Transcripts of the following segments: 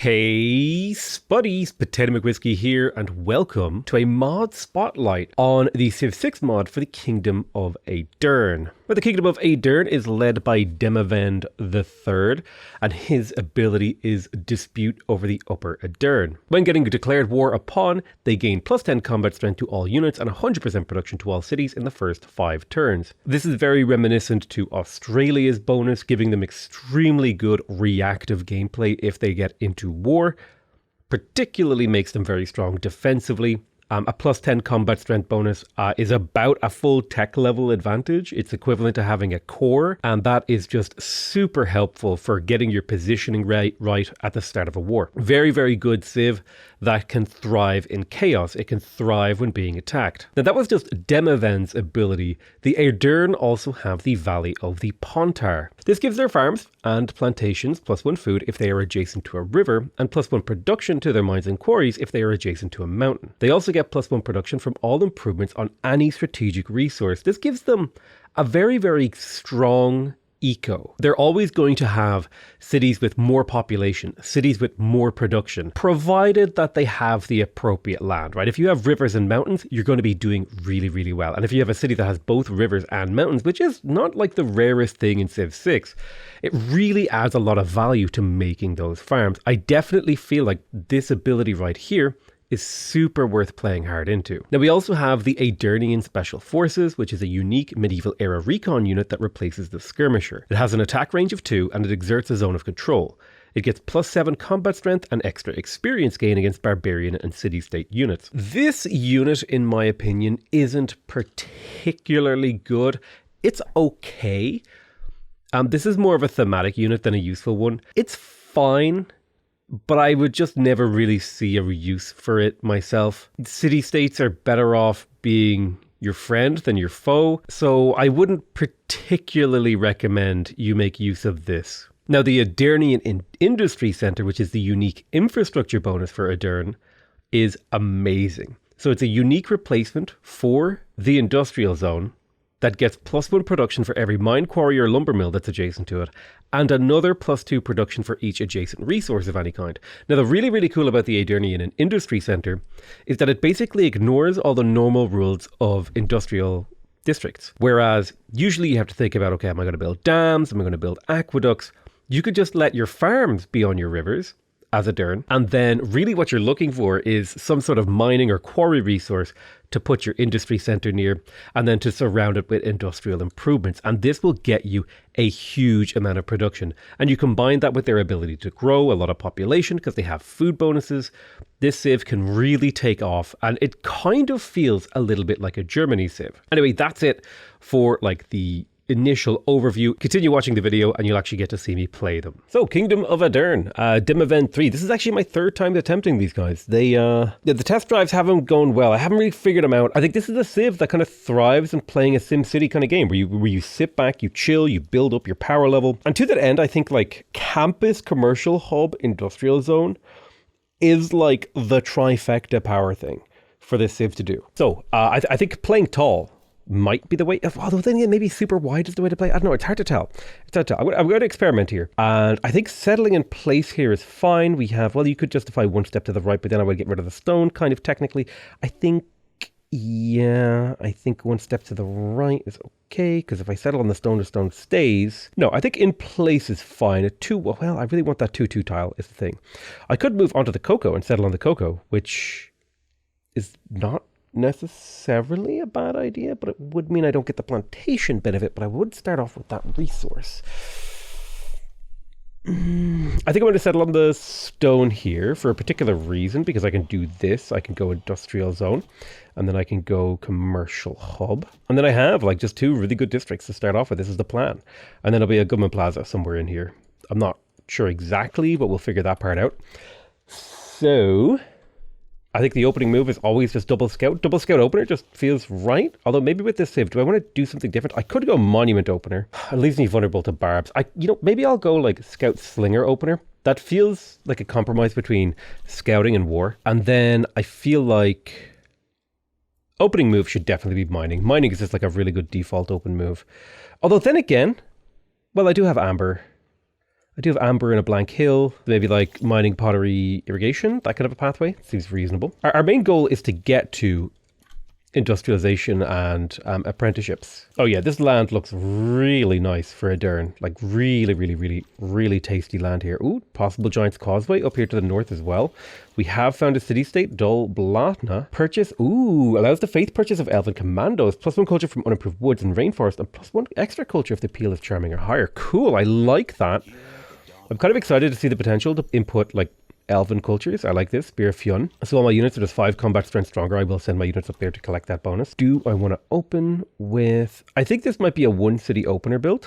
Hey Spuddies, PotatoMcWhiskey here, and welcome to a mod spotlight on the Civ 6 mod for the Kingdom of AEDIRN. Where the Kingdom of AEDIRN is led by Demavend III, and his ability is Dispute over the Upper AEDIRN. When getting declared war upon, they gain plus 10 combat strength to all units and 100% production to all cities in the first 5 turns. This is very reminiscent to Australia's bonus, giving them extremely good reactive gameplay if they get into war. Particularly makes them very strong defensively. A plus 10 combat strength bonus is about a full tech level advantage. It's equivalent to having a core, and that is just super helpful for getting your positioning right at the start of a war. Very, very good Civ that can thrive in chaos. It can thrive when being attacked. Now that was just Demavend's ability. The AEDIRN also have the Valley of the Pontar. This gives their farms and plantations plus 1 food if they are adjacent to a river, and plus 1 production to their mines and quarries if they are adjacent to a mountain. They also get plus 1 production from all improvements on any strategic resource. This gives them a very, very strong eco. They're always going to have cities with more population, cities with more production, provided that they have the appropriate land, right? If you have rivers and mountains, you're going to be doing really, really well. And if you have a city that has both rivers and mountains, which is not like the rarest thing in Civ 6, it really adds a lot of value to making those farms. I definitely feel like this ability right here is super worth playing hard into. Now we also have the AEDIRNian Special Forces, which is a unique medieval era recon unit that replaces the skirmisher. It has an attack range of 2 and it exerts a zone of control. It gets plus 7 combat strength and extra experience gain against barbarian and city-state units. This unit, in my opinion, isn't particularly good. It's okay. This is more of a thematic unit than a useful one. It's fine, but I would just never really see a use for it myself. City-states are better off being your friend than your foe, so I wouldn't particularly recommend you make use of this. Now, the AEDIRNian Industry Center, which is the unique infrastructure bonus for AEDIRN, is amazing. So it's a unique replacement for the industrial zone that gets plus 1 production for every mine, quarry or lumber mill that's adjacent to it, and another plus 2 production for each adjacent resource of any kind. Now the really, really cool about the AEDIRNian Industry Center is that it basically ignores all the normal rules of industrial districts. Whereas usually you have to think about, okay, am I going to build dams? Am I going to build aqueducts? You could just let your farms be on your rivers as AEDIRN, and then really what you're looking for is some sort of mining or quarry resource to put your industry center near, and then to surround it with industrial improvements. And this will get you a huge amount of production. And you combine that with their ability to grow a lot of population because they have food bonuses. This Civ can really take off, and it kind of feels a little bit like a Germany Civ. Anyway, that's it for like the initial overview. Continue watching the video and you'll actually get to see me play them. So, Kingdom of AEDIRN, Demavend III. This is actually my 3rd time attempting these guys. The test drives haven't gone well. I haven't really figured them out. I think this is a Civ that kind of thrives in playing a SimCity kind of game where you sit back, you chill, you build up your power level. And to that end, I think like campus, commercial hub, industrial zone is like the trifecta power thing for this Civ to do. So, I think playing tall might be the way, although then again, maybe super wide is the way to play. I don't know, it's hard to tell. I'm going to experiment here. And I think settling in place here is fine. We have, well, you could justify 1 step to the right, but then I would get rid of the stone, kind of technically. I think 1 step to the right is okay, because if I settle on the stone stays. No, I think in place is fine. Well, I really want that 2-2 tile is the thing. I could move onto the cocoa and settle on the cocoa, which is not necessarily a bad idea, but it would mean I don't get the plantation benefit, but I would start off with that resource. I think I'm going to settle on the stone here for a particular reason, because I can do this. I can go industrial zone, and then I can go commercial hub. And then I have like just 2 really good districts to start off with. This is the plan. And then there'll be a government plaza somewhere in here. I'm not sure exactly, but we'll figure that part out. So I think the opening move is always just double scout. Double scout opener just feels right. Although maybe with this Civ, do I want to do something different? I could go monument opener. It leaves me vulnerable to barbs. Maybe I'll go like scout slinger opener. That feels like a compromise between scouting and war. And then I feel like opening move should definitely be mining. Mining is just like a really good default open move. Although then again, well, I do have amber. I do have amber and a blank hill, maybe like mining, pottery, irrigation, that kind of a pathway. Seems reasonable. Our main goal is to get to industrialization and apprenticeships. Oh yeah, this land looks really nice for AEDIRN. Like really tasty land here. Ooh, possible Giant's Causeway up here to the north as well. We have found a city-state, Dol Blatna. Purchase, ooh, allows the faith purchase of elven commandos. +1 culture from unimproved woods and rainforest, and +1 extra culture if the appeal is charming or higher. Cool, I like that. I'm kind of excited to see the potential to input like elven cultures. I like this, Spear of Fionn. So all my units are just 5 combat strength stronger. I will send my units up there to collect that bonus. Do I want to open with... I think this might be a 1 city opener build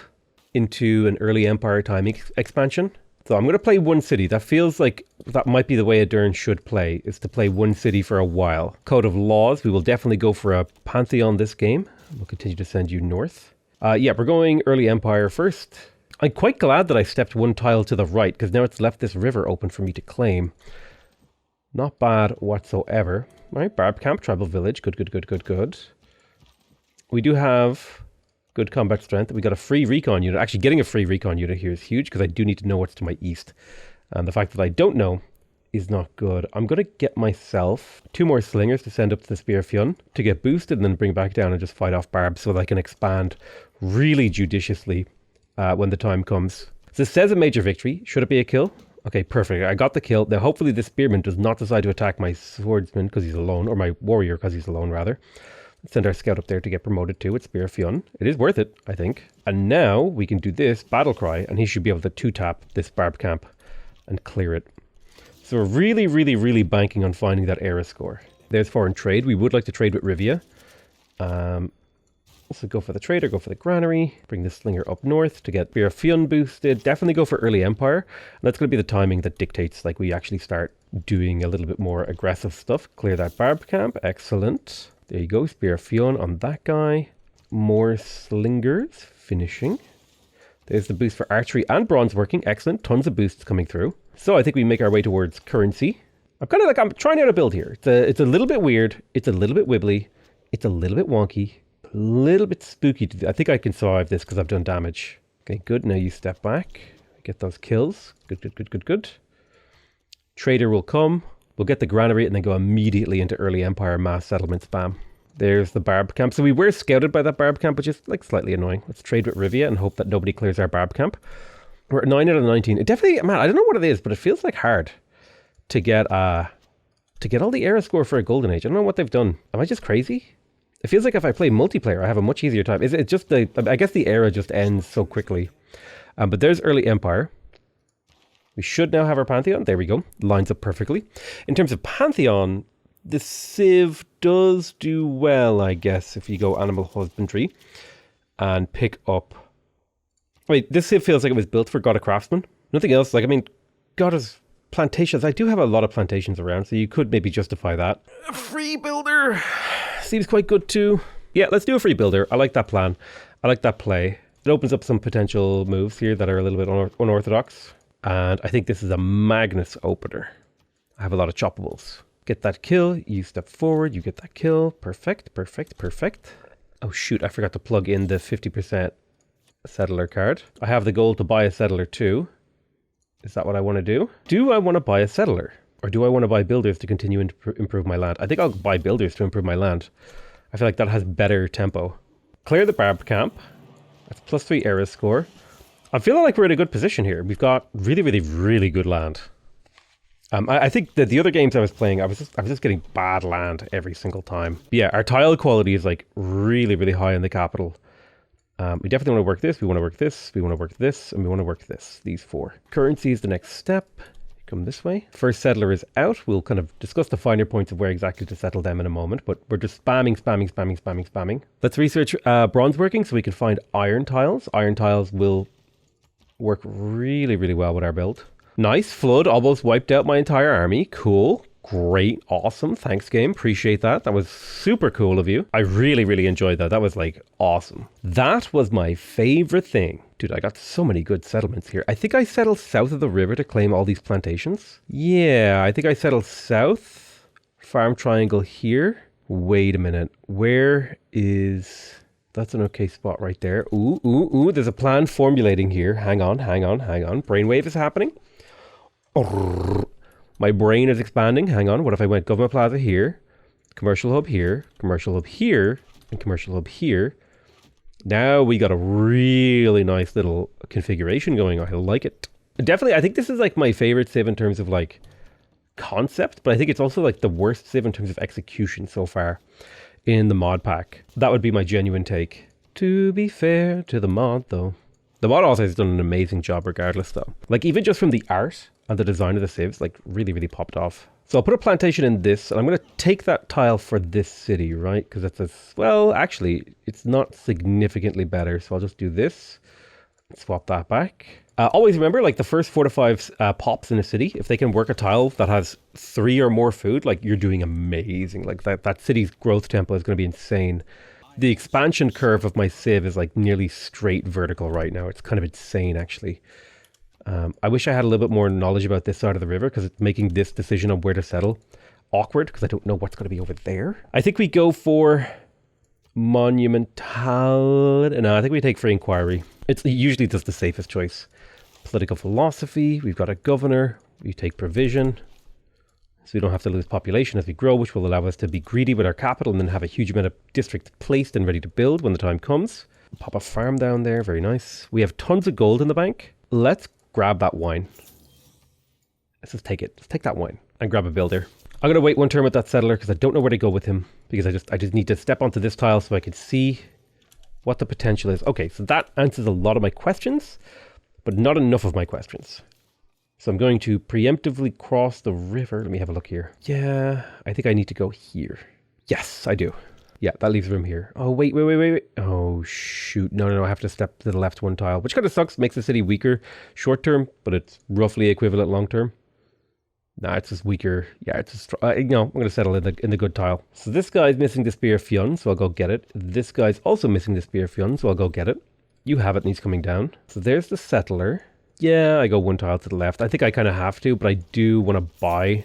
into an early Empire time expansion. So I'm going to play 1 city. That feels like that might be the way AEDIRN should play, is to play 1 city for a while. Code of Laws, we will definitely go for a Pantheon this game. We'll continue to send you north. Yeah, we're going early Empire first. I'm quite glad that I stepped 1 tile to the right, because now it's left this river open for me to claim. Not bad whatsoever. All right, Barb Camp, Tribal Village. Good. We do have good combat strength. We got a free recon unit. Actually, getting a free recon unit here is huge, because I do need to know what's to my east. And the fact that I don't know is not good. I'm going to get myself 2 more slingers to send up to the Spear of Fionn to get boosted and then bring back down and just fight off Barb so that I can expand really judiciously when the time comes. So this says a major victory. Should it be a kill? Okay, perfect. I got the kill. Now, hopefully the spearman does not decide to attack my swordsman because he's alone, or my warrior because he's alone, rather. Let's send our scout up there to get promoted too. It's Spear of Fionn. It is worth it, I think. And now we can do this battle cry, and he should be able to 2-tap this Barb Camp and clear it. So we're really banking on finding that era score. There's foreign trade. We would like to trade with Rivia. So go for the trader, go for the granary, bring the slinger up north to get Spear of Fionn boosted. Definitely go for early Empire. And that's going to be the timing that dictates like we actually start doing a little bit more aggressive stuff. Clear that Barb Camp. Excellent. There you go. Spear of Fionn on that guy. More slingers. Finishing. There's the boost for archery and bronze working. Excellent. Tons of boosts coming through. So I think we make our way towards currency. I'm trying out a build here. It's a little bit weird. It's a little bit wibbly. It's a little bit wonky. A little bit spooky. I think I can survive this because I've done damage. Okay, good. Now you step back. Get those kills. Good. Trader will come. We'll get the granary and then go immediately into early Empire mass settlement spam. There's the Barb Camp. So we were scouted by that Barb Camp, which is like slightly annoying. Let's trade with Rivia and hope that nobody clears our Barb Camp. We're at 9 out of 19. It definitely, man, I don't know what it is, but it feels like hard to get all the era score for a Golden Age. I don't know what they've done. Am I just crazy? It feels like if I play multiplayer, I have a much easier time. Is it just I guess the era just ends so quickly. But there's early Empire. We should now have our Pantheon. There we go. Lines up perfectly. In terms of Pantheon, the Civ does do well, I guess, if you go Animal Husbandry and pick up... Wait, this Civ feels like it was built for God of Craftsman. Nothing else. Like, I mean, God of Plantations. I do have a lot of plantations around, so you could maybe justify that. A free builder seems quite good too. Yeah, let's do a free builder. I like that plan. I like that play. It opens up some potential moves here that are a little bit unorthodox. And I think this is a Magnus opener. I have a lot of choppables. Get that kill. You step forward. You get that kill. Perfect. Oh shoot, I forgot to plug in the 50% settler card. I have the goal to buy a settler too. Is that what I want to do? Do I want to buy a settler? Or do I want to buy builders to continue and improve my land? I think I'll buy builders to improve my land. I feel like that has better tempo. Clear the Barb Camp. That's +3 era score. I'm feeling like we're in a good position here. We've got really good land. I think that the other games I was playing, I was just getting bad land every single time. But yeah, our tile quality is like really high in the capital. We definitely want to work this, we want to work this, we want to work this, and we want to work this. These 4. Currency is the next step. Come this way. First settler is out. We'll kind of discuss the finer points of where exactly to settle them in a moment, but we're just spamming. Let's research bronze working so we can find iron tiles. Iron tiles will work really well with our build. Nice. Flood almost wiped out my entire army. Cool. Great. Awesome. Thanks, game. Appreciate that. That was super cool of you. I really enjoyed that. That was like awesome. That was my favorite thing. Dude, I got so many good settlements here. I think I settled south of the river to claim all these plantations. Yeah, I think I settled south. Farm triangle here. Wait a minute. Where is That's an okay spot right there. Ooh, ooh, ooh. There's a plan formulating here. Hang on, hang on, hang on. Brainwave is happening. My brain is expanding. Hang on. What if I went Government Plaza here, Commercial Hub here, Commercial Hub here, and Commercial Hub here? Now we got a really nice little configuration going on. I like it. Definitely, I think this is like my favorite Civ in terms of like concept, but I think it's also like the worst Civ in terms of execution so far in the mod pack. That would be my genuine take. To be fair to the mod though. The mod also has done an amazing job regardless though. Like even just from the art and the design of the civs, like really, really popped off. So I'll put a plantation in this, and I'm going to take that tile for this city, right? Because that's a, well, actually, it's not significantly better. So I'll just do this, swap that back. Always remember, like the first 4 to 5 pops in a city, if they can work a tile that has 3 or more food, like you're doing amazing. Like that city's growth tempo is going to be insane. The expansion curve of my civ is like nearly straight vertical right now. It's kind of insane, actually. I wish I had a little bit more knowledge about this side of the river because it's making this decision on where to settle awkward because I don't know what's going to be over there. I think we go for monumental. No, I think we take free inquiry. It's usually just the safest choice. Political philosophy. We've got a governor. We take provision. So we don't have to lose population as we grow, which will allow us to be greedy with our capital and then have a huge amount of districts placed and ready to build when the time comes. Pop a farm down there. Very nice. We have tons of gold in the bank. Let's grab that wine. Let's just take it. Let's take that wine and grab a builder. I'm going to wait 1 turn with that settler because I don't know where to go with him because I just need to step onto this tile so I can see what the potential is. Okay, so that answers a lot of my questions, but not enough of my questions. So I'm going to preemptively cross the river. Let me have a look here. Yeah, I think I need to go here. Yes, I do. Yeah, that leaves room here. Oh, wait. Oh, shoot. No, I have to step to the left 1 tile, which kind of sucks. Makes the city weaker short term, but it's roughly equivalent long term. Nah, it's just weaker. Yeah, it's just, I'm going to settle in the good tile. So this guy's missing the Spear of Fionn, so I'll go get it. This guy's also missing the Spear of Fionn, so I'll go get it. You have it, and he's coming down. So there's the settler. Yeah, I go 1 tile to the left. I think I kind of have to, but I do want to buy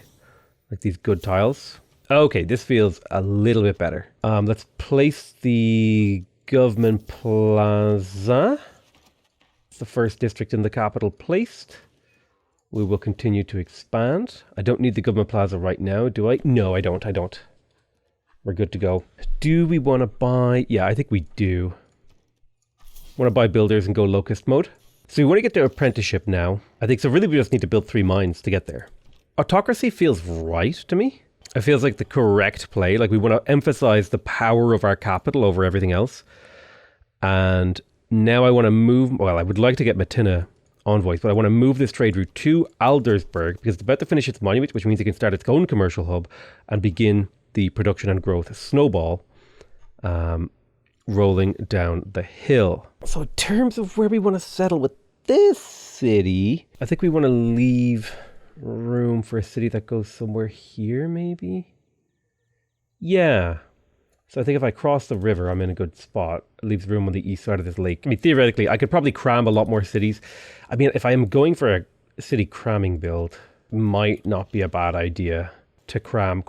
like these good tiles. Okay, this feels a little bit better. Let's place the Government Plaza. It's the first district in the capital placed. We will continue to expand. I don't need the Government Plaza right now, do I? No, I don't. We're good to go. Do we want to buy? Yeah, I think we do. Want to buy builders and go locust mode. So we want to get to apprenticeship now. I think so really we just need to build 3 mines to get there. Autocracy feels right to me. It feels like the correct play. Like we want to emphasize the power of our capital over everything else. And now I want to move, well, I would like to get Matina envoys, but I want to move this trade route to Aldersburg because it's about to finish its monument, which means it can start its own commercial hub and begin the production and growth snowball rolling down the hill. So in terms of where we want to settle with this city, I think we want to leave room for a city that goes somewhere here, maybe? Yeah. So I think if I cross the river, I'm in a good spot. It leaves room on the east side of this lake. I mean, theoretically, I could probably cram a lot more cities. I mean, if I am going for a city cramming build, might not be a bad idea to cram.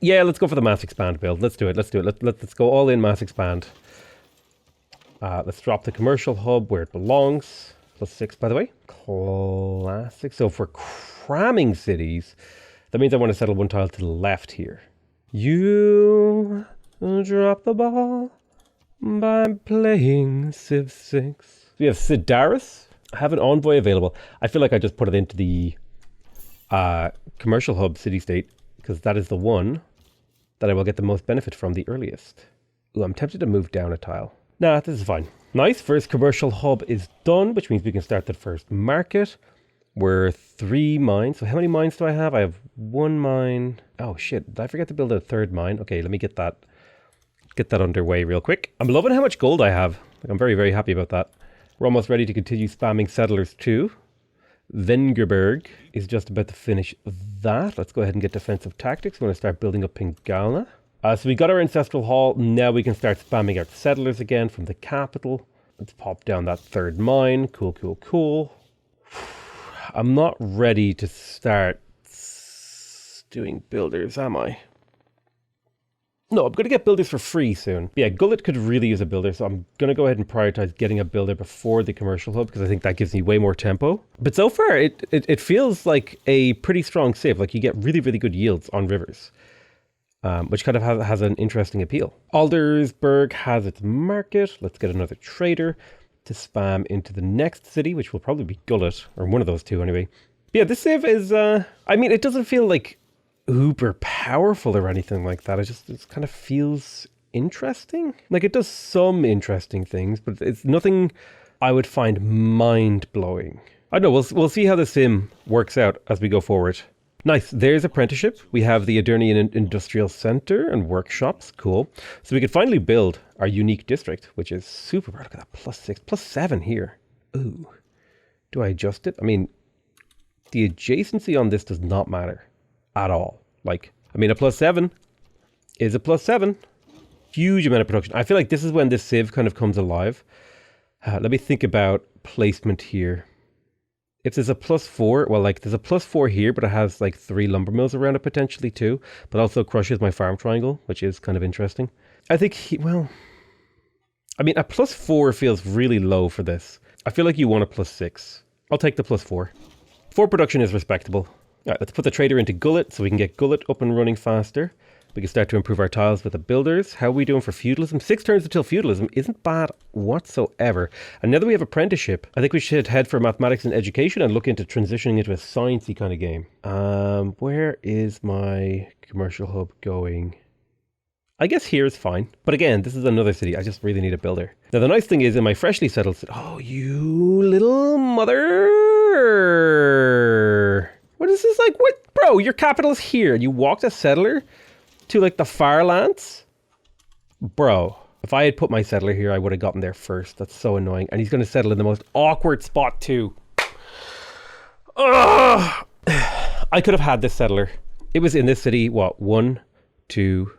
Yeah, let's go for the mass expand build. Let's do it. Let's go all in mass expand. Let's drop the commercial hub where it belongs. +6, by the way. Classic. So for cramming cities, that means I want to settle 1 tile to the left here. You drop the ball by playing Civ 6. We have Sidaris. I have an envoy available. I feel like I just put it into the commercial hub city-state because that is the one that I will get the most benefit from the earliest. Ooh, I'm tempted to move down a tile. Nah, this is fine. Nice, first commercial hub is done, which means we can start the first market. We're 3 mines. So how many mines do I have? I have 1 mine. Oh shit, did I forget to build a 3rd mine? Okay, let me get that underway real quick. I'm loving how much gold I have. I'm very, very happy about that. We're almost ready to continue spamming settlers too. Vengerberg is just about to finish that. Let's go ahead and get defensive tactics. We're going to start building up Pingala. So we got our ancestral hall. Now we can start spamming out settlers again from the capital. Let's pop down that 3rd mine. Cool. I'm not ready to start doing builders, am I? No, I'm going to get builders for free soon. Yeah, Gullet could really use a builder, so I'm going to go ahead and prioritize getting a builder before the commercial hub, because I think that gives me way more tempo. But so far, it feels like a pretty strong civ. Like, you get really, really good yields on rivers, which kind of has an interesting appeal. Aldersburg has its market. Let's get another trader to spam into the next city, which will probably be Gullet, or one of those two anyway. But yeah, this civ is, I mean, it doesn't feel like uber powerful or anything like that. It kind of feels interesting. Like, it does some interesting things, but it's nothing I would find mind-blowing. I don't know, we'll see how the sim works out as we go forward. Nice, there's apprenticeship. We have the AEDIRN Industrial Center and workshops, cool. So we could finally build our unique district, which is super bright. Look at that, +6, +7 here. Ooh, do I adjust it? I mean, the adjacency on this does not matter at all. Like, I mean, a +7 is a +7. Huge amount of production. I feel like this is when this civ kind of comes alive. Let me think about placement here. If there's a +4, well, like, there's a +4 here, but it has like 3 lumber mills around it potentially too, but also crushes my farm triangle, which is kind of interesting. I think well, I mean, a +4 feels really low for this. I feel like you want a +6. I'll take the +4. 4 production is respectable. All right, let's put the trader into Gullet so we can get Gullet up and running faster. We can start to improve our tiles with the builders. How are we doing for feudalism? 6 turns until feudalism isn't bad whatsoever. And now that we have apprenticeship, I think we should head for mathematics and education and look into transitioning into a sciencey kind of game. Where is my commercial hub going? I guess here is fine. But again, this is another city. I just really need a builder. Now, the nice thing is in my freshly settled city... Oh, you little mother... What is this like? What? Bro, your capital is here. You walked a settler to like the far lands? Bro, if I had put my settler here, I would have gotten there first. That's so annoying. And he's going to settle in the most awkward spot too. Ugh! I could have had this settler. It was in this city, what, 1, 2,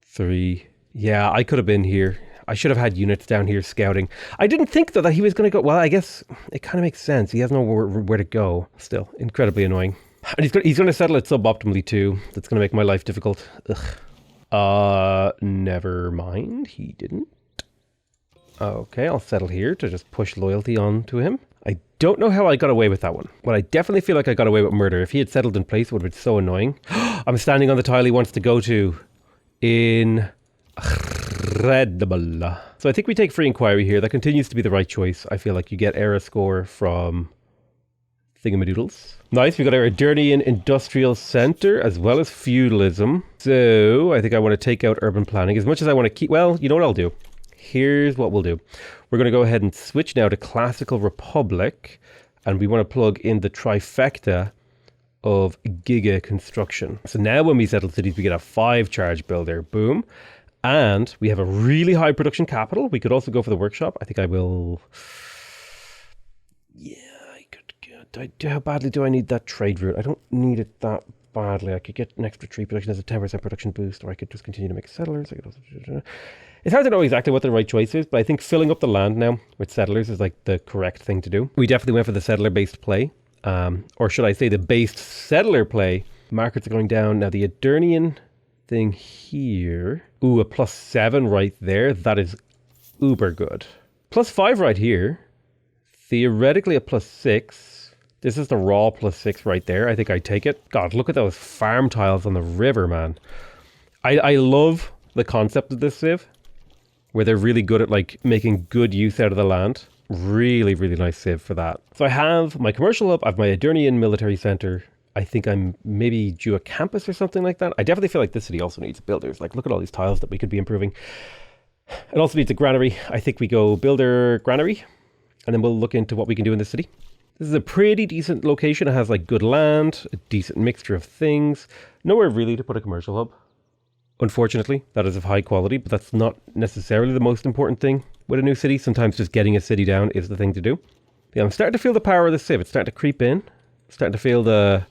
3. Yeah, I could have been here. I should have had units down here scouting. I didn't think though that he was going to go. Well, I guess it kind of makes sense. He has nowhere where to go. Still, incredibly annoying. And he's going to settle it suboptimally too. That's going to make my life difficult. Ugh. Never mind. He didn't. Okay, I'll settle here to just push loyalty onto him. I don't know how I got away with that one. But I definitely feel like I got away with murder. If he had settled in place, it would have been so annoying. I'm standing on the tile he wants to go to. Incredible. So I think we take free inquiry here. That continues to be the right choice. I feel like you get era score from thingamadoodles. Nice, we got our AEDIRN Industrial Center as well as feudalism. So I think I want to take out urban planning as much as I want to keep. Well, you know what I'll do? Here's what we'll do. We're going to go ahead and switch now to Classical Republic, and we want to plug in the trifecta of Giga Construction. So now when we settle cities, we get a 5 charge builder. Boom. And we have a really high production capital. We could also go for the workshop. I think I will... Yeah, I could... How badly do I need that trade route? I don't need it that badly. I could get an extra tree production as a 10% production boost, or I could just continue to make settlers. I could also... It's hard to know exactly what the right choice is, but I think filling up the land now with settlers is like the correct thing to do. We definitely went for the settler-based play. Or should I say the based settler play. Markets are going down. Now the AEDIRN thing here. Ooh, a +7 right there. That is uber good. +5 right here. Theoretically a +6. This is the raw +6 right there. I think I take it. God, look at those farm tiles on the river, man. I love the concept of this civ, where they're really good at like making good use out of the land. Really, really nice civ for that. So I have my commercial hub. I have my AEDIRN military center. I think I'm maybe due a campus or something like that. I definitely feel like this city also needs builders. Like, look at all these tiles that we could be improving. It also needs a granary. I think we go builder granary, and then we'll look into what we can do in the city. This is a pretty decent location. It has like good land, a decent mixture of things. Nowhere really to put a commercial hub. Unfortunately, that is of high quality, but that's not necessarily the most important thing with a new city. Sometimes just getting a city down is the thing to do. Yeah, I'm starting to feel the power of the civ. It's starting to creep in. Starting to feel the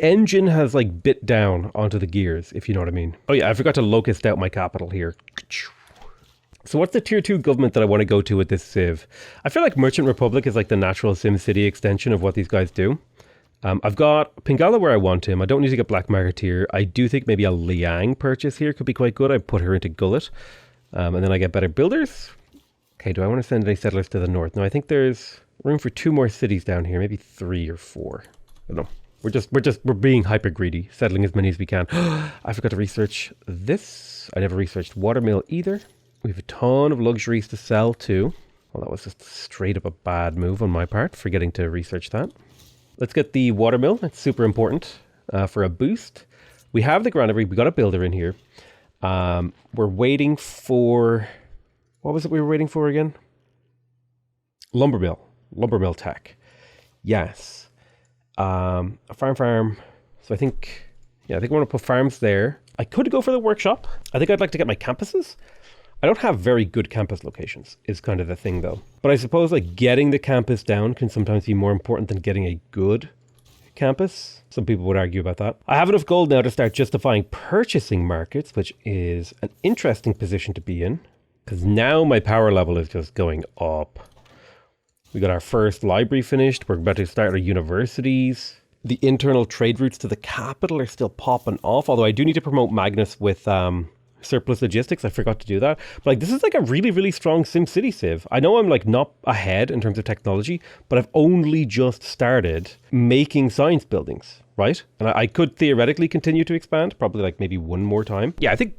engine has like bit down onto the gears, if you know what I mean. Oh yeah, I forgot to locust out my capital here. So what's the tier 2 government that I want to go to with this civ? I feel like Merchant Republic is like the natural SimCity extension of what these guys do. I've got Pingala where I want him. I don't need to get Black Marketeer. I do think maybe a Liang purchase here could be quite good. I put her into Gullet. And then I get better builders. Okay, do I want to send any settlers to the north? No, I think there's room for 2 more cities down here. Maybe 3 or 4. I don't know. We're being hyper greedy, settling as many as we can. I forgot to research this. I never researched Watermill either. We have a ton of luxuries to sell too. Well, that was just straight up a bad move on my part, forgetting to research that. Let's get the Watermill. That's super important for a boost. We have the granary. We got a builder in here. We're waiting for... What was it we were waiting for again? Lumbermill. Lumbermill tech. Yes. A farm. So I think I want to put farms there. I could go for the workshop. I think I'd like to get my campuses. I don't have very good campus locations, is kind of the thing though. But I suppose like getting the campus down can sometimes be more important than getting a good campus. Some people would argue about that. I have enough gold now to start justifying purchasing markets, which is an interesting position to be in. Because now my power level is just going up. We got our first library finished. We're about to start our universities. The internal trade routes to the capital are still popping off. Although I do need to promote Magnus with surplus logistics. I forgot to do that. But like this is like a really, really strong SimCity civ. I know I'm like not ahead in terms of technology, but I've only just started making science buildings, right? And I could theoretically continue to expand, probably like maybe one more time. Yeah, I think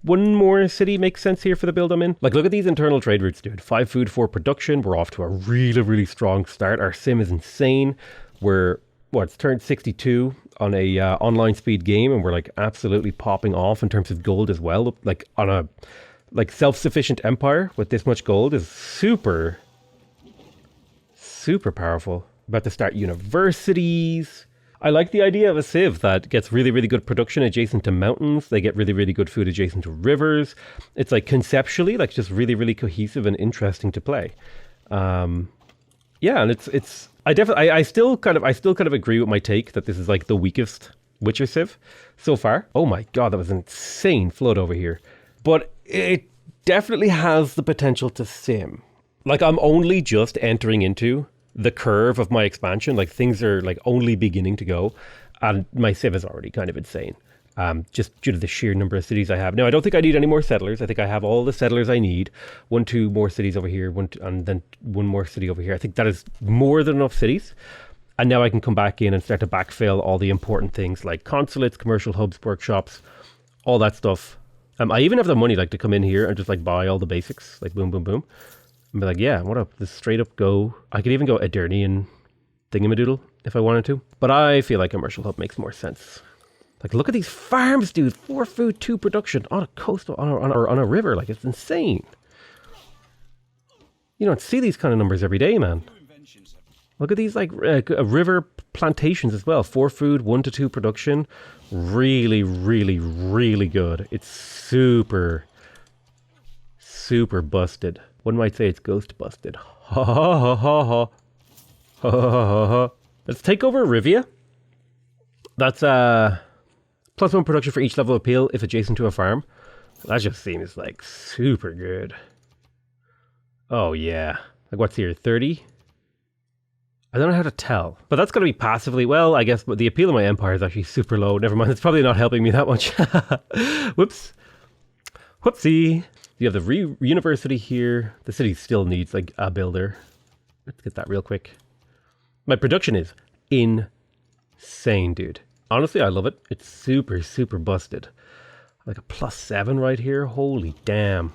one more city makes sense here for the build I'm in. Like, look at these internal trade routes, dude. 5 food, 4 production. We're off to a really, really strong start. Our sim is insane. It's turned 62 on a online speed game, and we're like absolutely popping off in terms of gold as well. Like on a self-sufficient empire with this much gold is super, super powerful. About to start universities. I like the idea of a civ that gets really, really good production adjacent to mountains. They get really, really good food adjacent to rivers. It's like conceptually like just really, really cohesive and interesting to play. And I still kind of agree with my take that this is like the weakest Witcher civ so far. Oh my god, that was an insane flood over here. But it definitely has the potential to sim. Like I'm only just entering into the curve of my expansion. Like things are like only beginning to go, and my civ is already kind of insane. Just due to the sheer number of cities I have. Now, I don't think I need any more settlers. I think I have all the settlers I need. 2 more cities over here, and then 1 more city over here. I think that is more than enough cities. And now I can come back in and start to backfill all the important things like consulates, commercial hubs, workshops, all that stuff. I even have the money like to come in here and just like buy all the basics, like boom, boom, boom. And be like, yeah, what up? This straight up go. I could even go AEDIRN thingamadoodle if I wanted to. But I feel like commercial hub makes more sense. Like, look at these farms, dude. 4 food, 2 production on a coastal, on a river. Like, it's insane. You don't see these kind of numbers every day, man. Look at these, like, river plantations as well. 4 food, 1 to 2 production. Really, really, really good. It's super, super busted. One might say it's ghost busted. Ha ha ha ha ha. Ha ha ha ha. Let's take over Rivia. That's, +1 production for each level of appeal if adjacent to a farm. That just seems like super good. Oh yeah. Like what's here, 30? I don't know how to tell. But that's going to be passively, well, I guess, but the appeal of my empire is actually super low. Never mind, it's probably not helping me that much. Whoops. Whoopsie. You have the university here. The city still needs like a builder. Let's get that real quick. My production is insane, dude. Honestly, I love it. It's super, super busted. Like a +7 right here. Holy damn.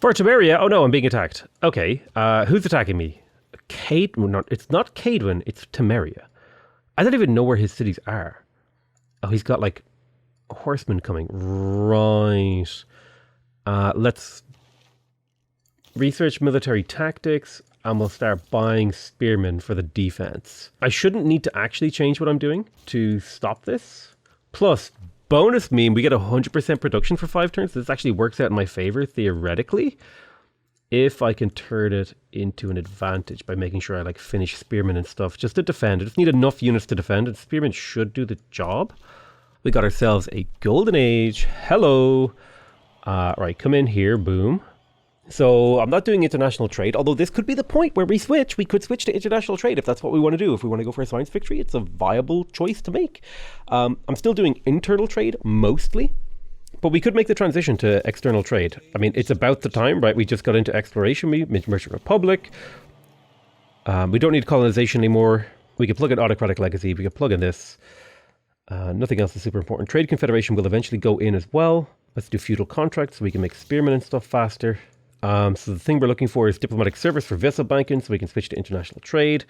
For Temeria. Oh no, I'm being attacked. Okay. Who's attacking me? It's not Cadwin. It's Temeria. I don't even know where his cities are. Oh, he's got like horsemen coming. Right. Let's research military tactics. And we'll start buying spearmen for the defense. I shouldn't need to actually change what I'm doing to stop this. Plus, bonus meme, we get 100% production for 5 turns. This actually works out in my favor, theoretically. If I can turn it into an advantage by making sure I like finish spearmen and stuff. Just to defend. I just need enough units to defend, and spearmen should do the job. We got ourselves a golden age. Hello. Right, come in here, boom. So I'm not doing international trade, although this could be the point where we switch. We could switch to international trade if that's what we want to do. If we want to go for a science victory, it's a viable choice to make. I'm still doing internal trade mostly, but we could make the transition to external trade. I mean, it's about the time, right? We just got into exploration, Merchant Republic. We don't need colonization anymore. We could plug in autocratic legacy. We could plug in this. Nothing else is super important. Trade Confederation will eventually go in as well. Let's do feudal contracts so we can make spearmen and stuff faster. So the thing we're looking for is diplomatic service for vessel banking so we can switch to international trade.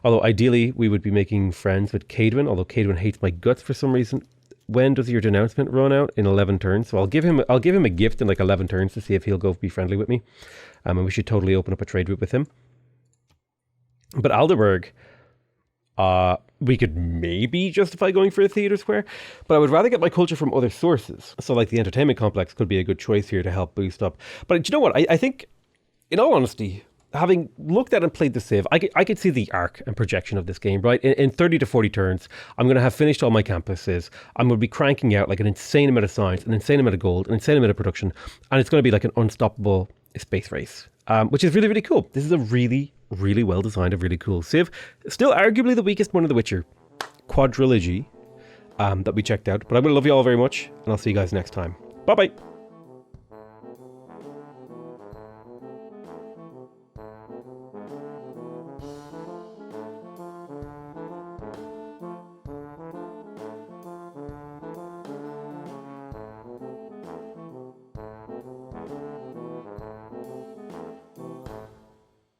Although ideally we would be making friends with Cadwin, although Cadwin hates my guts for some reason. When does your denouncement run out? In 11 turns. So I'll give him a gift in like 11 turns to see if he'll go be friendly with me. And we should totally open up a trade route with him. But Alderberg, we could maybe justify going for a theater square, but I would rather get my culture from other sources. So like the entertainment complex could be a good choice here to help boost up. But you know what? I think, in all honesty, having looked at and played the Civ, I could see the arc and projection of this game, right? In 30 to 40 turns, I'm going to have finished all my campuses. I'm going to be cranking out like an insane amount of science, an insane amount of gold, an insane amount of production, and it's going to be like an unstoppable space race, which is really, really cool. This is a really, really well designed and really cool Civ. Still arguably the weakest one of the Witcher quadrilogy that we checked out. But I will love you all very much, and I'll see you guys next time. Bye-bye.